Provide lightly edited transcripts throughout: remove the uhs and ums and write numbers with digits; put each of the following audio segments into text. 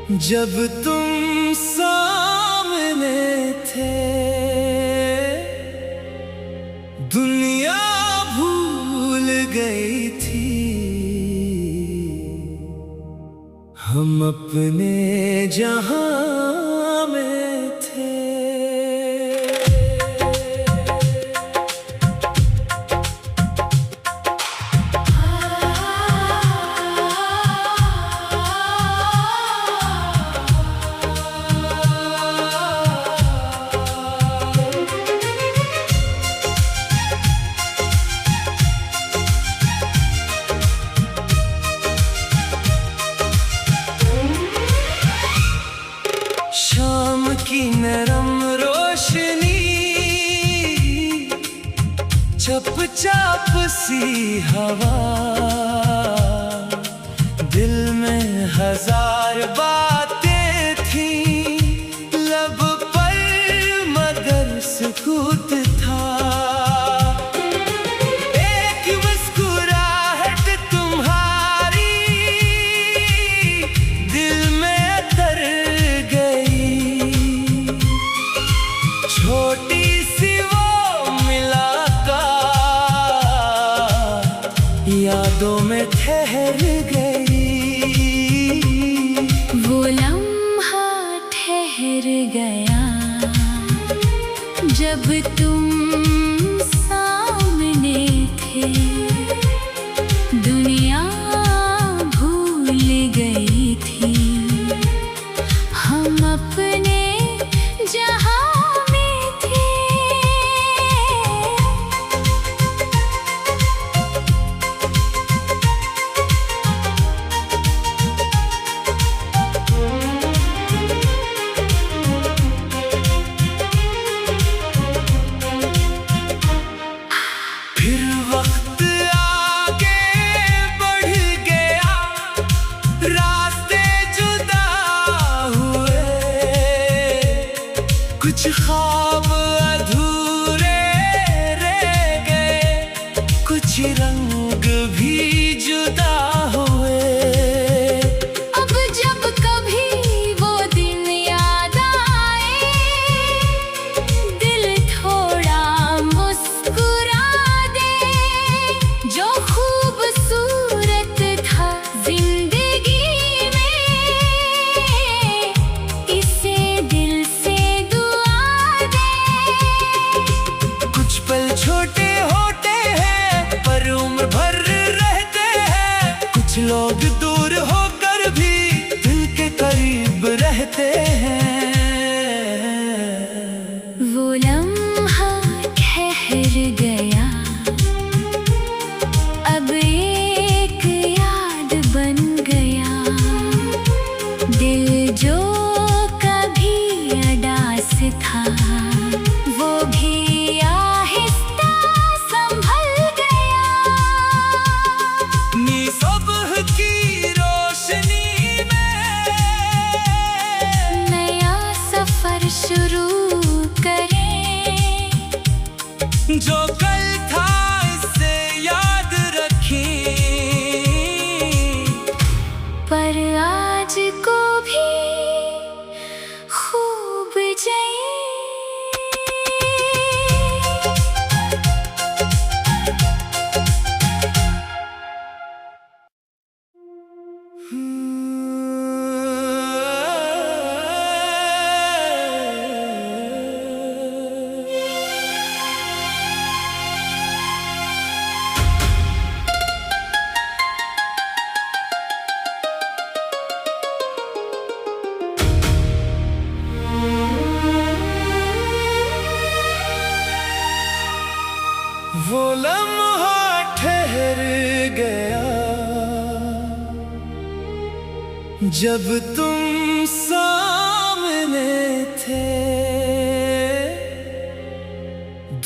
जब तुम सामने थे दुनिया भूल गई थी, हम अपने जहां में थे। शाम की नरम रोशनी, चपचाप सी हवा, दिल में हजार बातें थी, लब पर मगर सुकूत था। एक मुस्कुराहट तुम्हारी दिल में अतर गई, छोटी सी वो मुलाकात यादों में ठहर गई। वो लम्हा ठहर गया जब तुम सामने थे, दुनिया भूल गई थी, हम अपने जहां में थे। फिर वक्त आगे बढ़ गया, रास्ते जुदा हुए, कुछ ख्वाब अधूरे रह गए, कुछ रंग भी जुदा हुए। अब जब कभी वो दिन याद आए, दिल थोड़ा मुस्कुरा दे, जो खूबसूरत था जिंदगी में, इसे दिल से दुआ दे। कुछ पल छोटे होते हैं पर उम्र भर रहते हैं, कुछ लोग दूर होकर भी दिल के करीब रहते हैं। वो लम्हा ठहर गया, अब एक याद बन गया, दिल जो कभी अडास था वो भी आहिस्ता संभल गया। नी सुबह की रोशनी में नया सफर शुरू करें, जो कल था इसे याद रखें, पर आज को भी खूब जिए। वो लम्हा ठहर गया जब तुम सामने थे,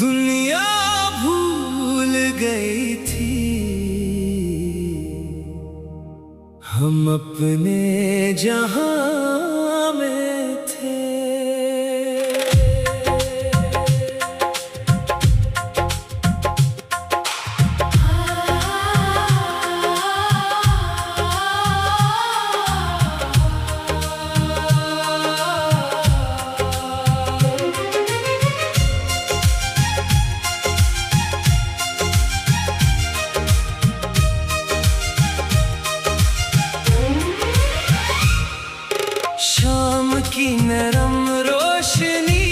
दुनिया भूल गई थी, हम अपने जहां में थे। की नरम रोशनी,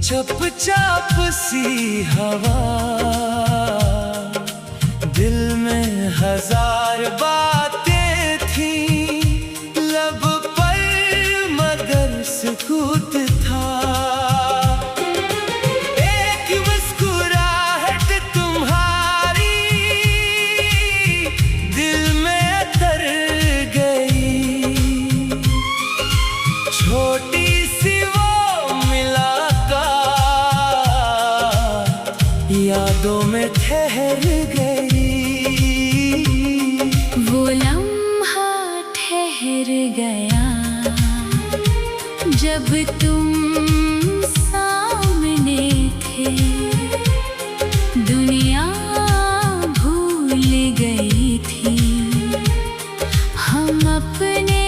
चुपचाप सी हवा, दिल में हजार बातें थी, लब पर मगर सुकूत था। एक मुस्कुराहट तुम्हारी दिल में उतर गई, छोटी सी वो मुलाकात यादों में ठहर गई। वो लम्हा ठहर गया जब तुम सामने थे, दुनिया भूल गई थी, हम अपने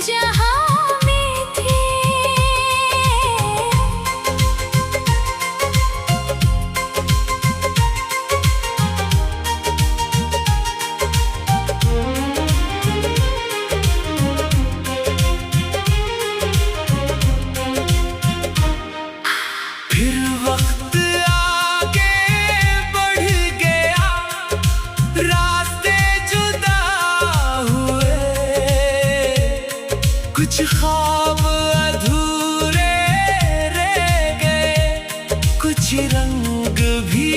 जहां में थे। फिर वक्त आगे बढ़ गया, रास्ते जुदा हुए, कुछ ख्वाब अधूरे रह गए, कुछ रंग भी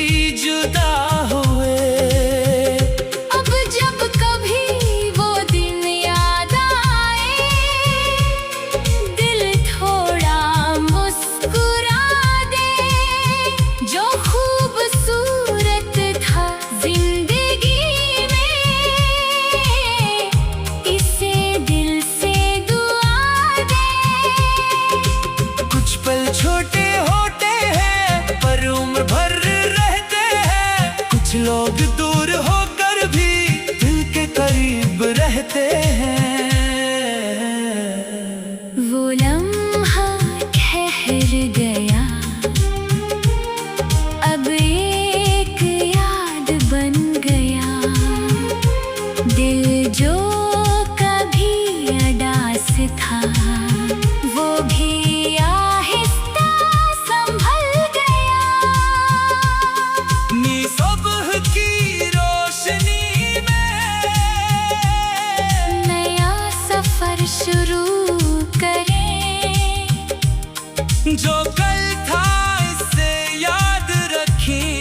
जुदा हुए। अब जब कभी वो दिन याद आए, दिल थोड़ा मुस्कुरा दे, जो खूबसूरत था जिंदगी में, इसे दिल से दुआ दे। कुछ पल छोटे होते हैं पर उम्र भर रहते हैं, कुछ लोग दूर होकर भी दिल के करीब रहते हैं। वो लम्हा ठहर गया, अब एक याद बन गया, दिल जो कभी अडास था, वो भी आहिस्ता संभल गया। नी सुबह की रोशनी में नया सफर शुरू करें, जो कल था इसे याद रखें,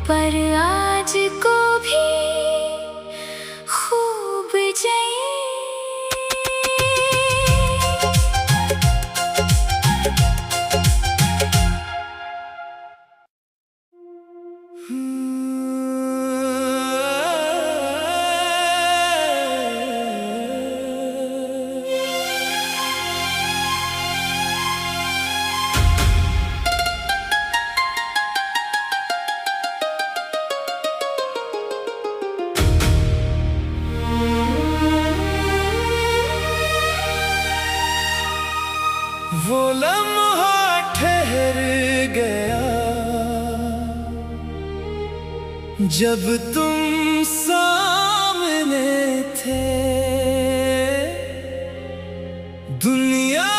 पर आज को भी खूब जिए। वो लम्हा ठहर गया जब तुम सामने थे, दुनिया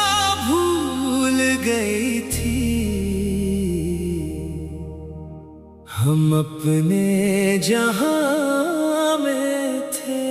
भूल गई थी, हम अपने जहां में थे।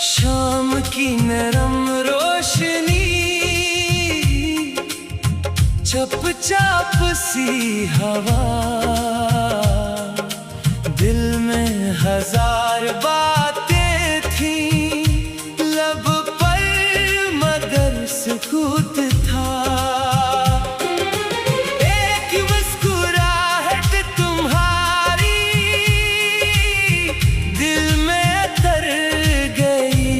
शाम की नरम रोशनी, चुपचाप सी हवा, दिल में हजार बातें थी, लब पर मगर सुकूत था। एक मुस्कुराहट तुम्हारी दिल में उतर गई,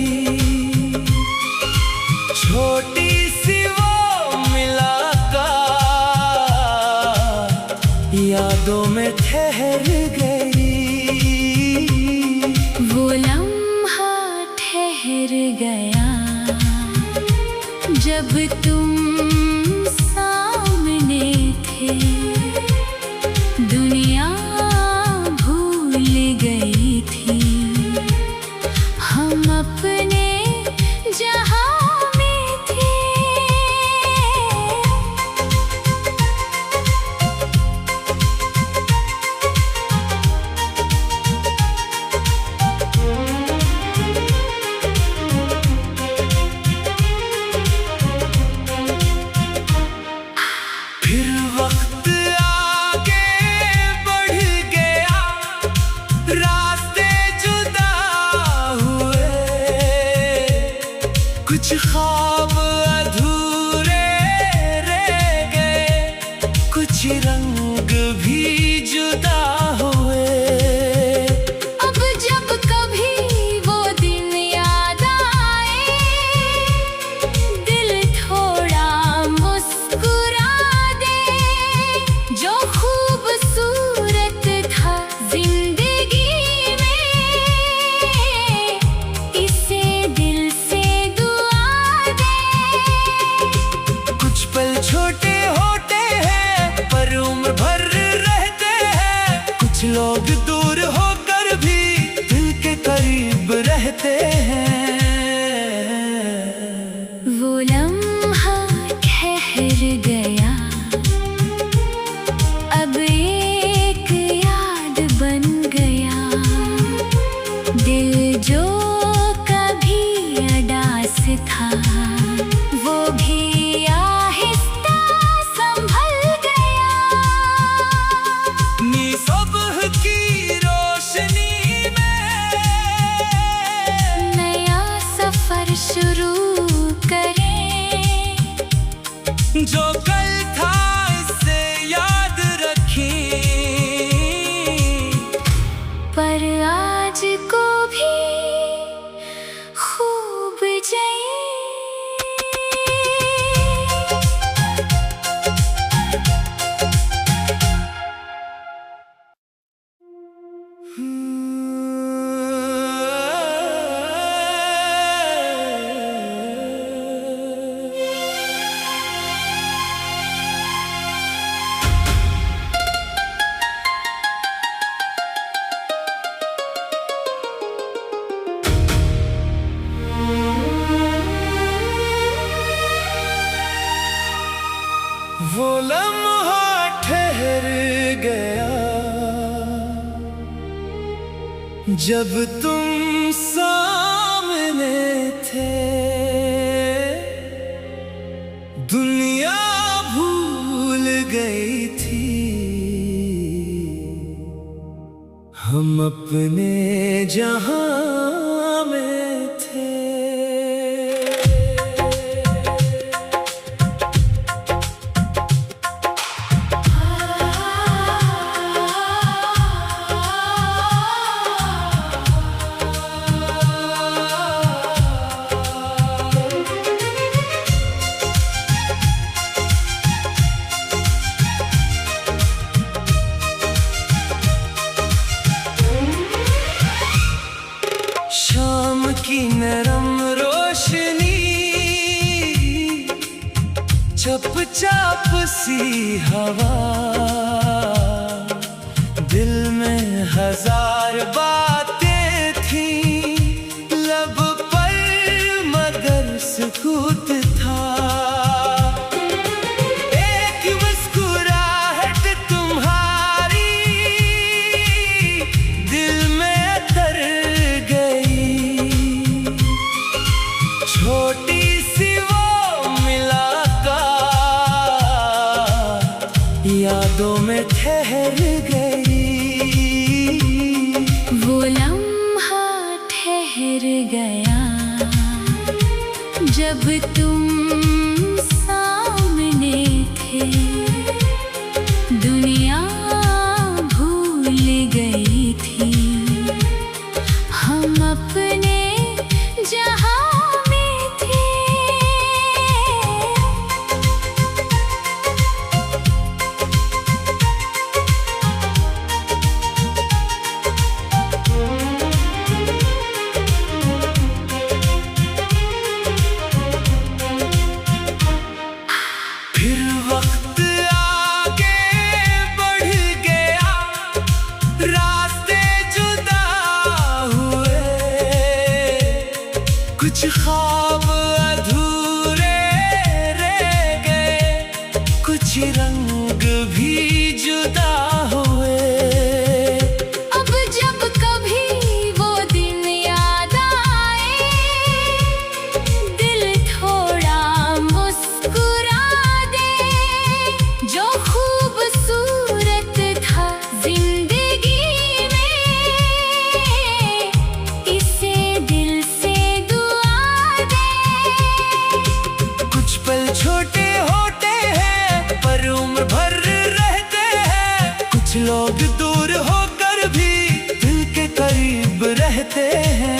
जब तुम सामने थे दुनिया भूल गई थी, हम अपने जहां में थे। फिर वक्त आगे बढ़ गया, रास्ते जुदा हुए, कुछ ख्वाब अधूरे रह गए, कुछ रंग भी जुदा हुए। अब जब कभी वो दिन याद आए, दिल थोड़ा मुस्कुरा दे। जो खूबसूरत था जिंदगी में, इसे दिल से दुआ दे। कुछ पल छोटे होते हैं पर उम्र भर रहते हैं, कुछ लोग दूर होकर भी दिल के करीब रहते हैं। वो लम्हा ठहर गया, अब एक याद बन गया। दिल जो कभी अडास था, वो भी आहिस्ता संभल गया। नी सुबह की रोशनी में नया सफर शुरू करें, जो कल था इसे याद रखें। पर आज को भी खूब जिए। वो लम्हा ठहर गया, जब तुम सामने थे, दुनिया भूल गई थी, हम अपने जहां में थे। शाम की नरम रोशनी, चपचाप सी हवा, दिल में हजार बातें थी, लब पर मगर सुकूत था। एक मुस्कुराहट तुम्हारी दिल में तर गई, छोटी सी वो मुलाकात यादों में ठहर गई। वो लम्हा ठहर गया, जब तुम सामने थे, दुनिया भूल गई थी, हम अपने जहां में थे। कुछ ख्वाब अधूरे रह गए, कुछ रंग भी जुदा हुए। अब जब कभी वो दिन याद आए, दिल थोड़ा मुस्कुरा दे। जो खूबसूरत था जिंदगी में, इसे दिल से दुआ दे। कुछ पल छोटे होते हैं पर उम्र भर रहते हैं। कुछ लोग दूर होकर भी दिल के करीब रहते हैं।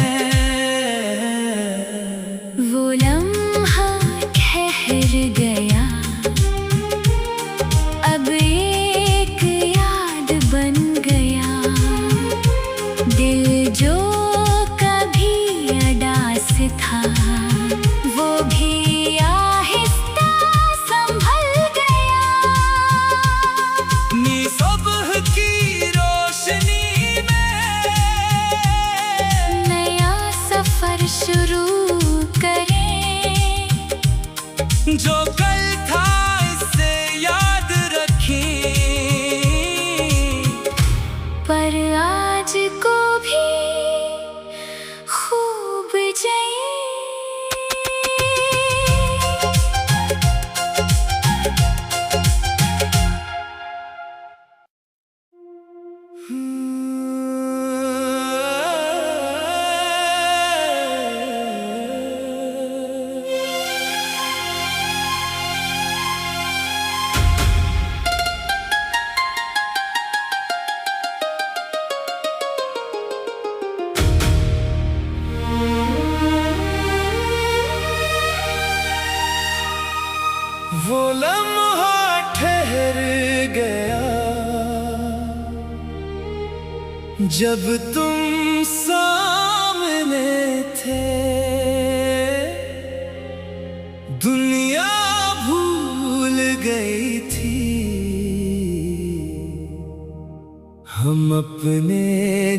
वो लम्हा ठहर गया, अब एक याद बन गया। दिल जो कभी अडास था, वो भी आहिस्ता संभल गया। नी सुबह की रोशनी में नया सफर शुरू करें। जो कल था इसे याद रखें। पर आज को भी खूब जिए। वो लम्हा ठहर गया, जब तुम सामने थे। दुनिया भूल गई थी, हम अपने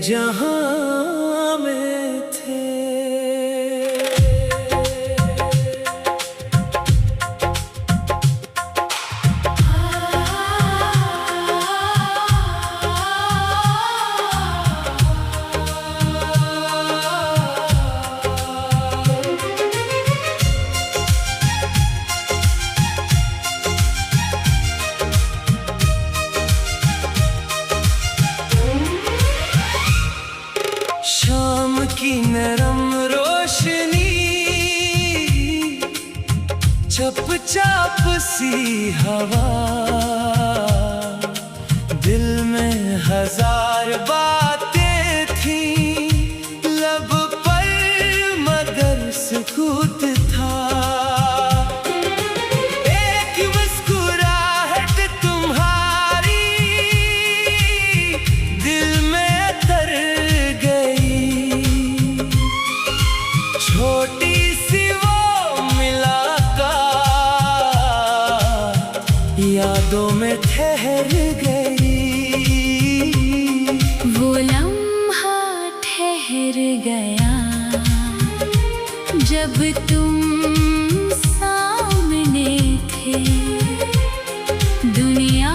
जहां में थे। शाम की नरम रोशनी, चपचाप सी हवा, दिल में हजार बातें थी। लब पर मगर सुकूत था। एक मुस्कुराहट तुम्हारी दिल में तर गई। छोटी सी वो मुलाकात यादों में ठहर गई। वो लम्हा ठहर गया, जब तुम सामने थे। दुनिया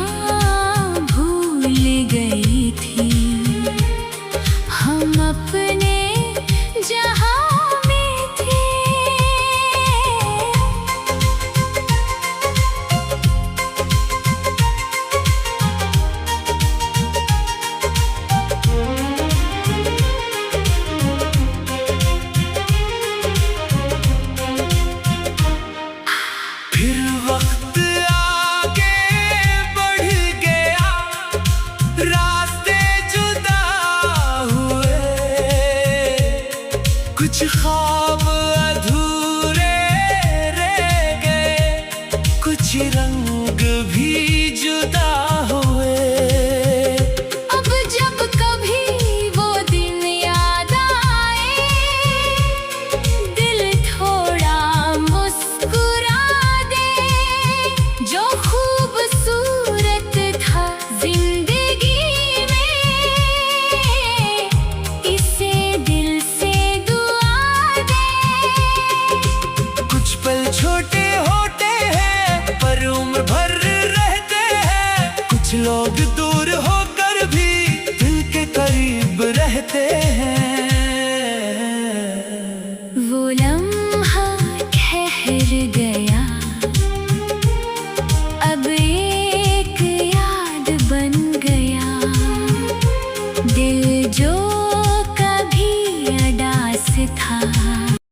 भूल गई थी, हम अपने जहां में थे। फिर वक्त आगे बढ़ गया, रास्ते जुदा हुए। कुछ ख्वाब अधूरे रह गए, कुछ रंग भी जुदा हुए। अब जब कभी वो दिन याद आए, दिल थोड़ा मुस्कुरा दे। जो खूबसूरत था जिंदगी में, इसे दिल से दुआ दे। लोग दूर होकर भी दिल के करीब रहते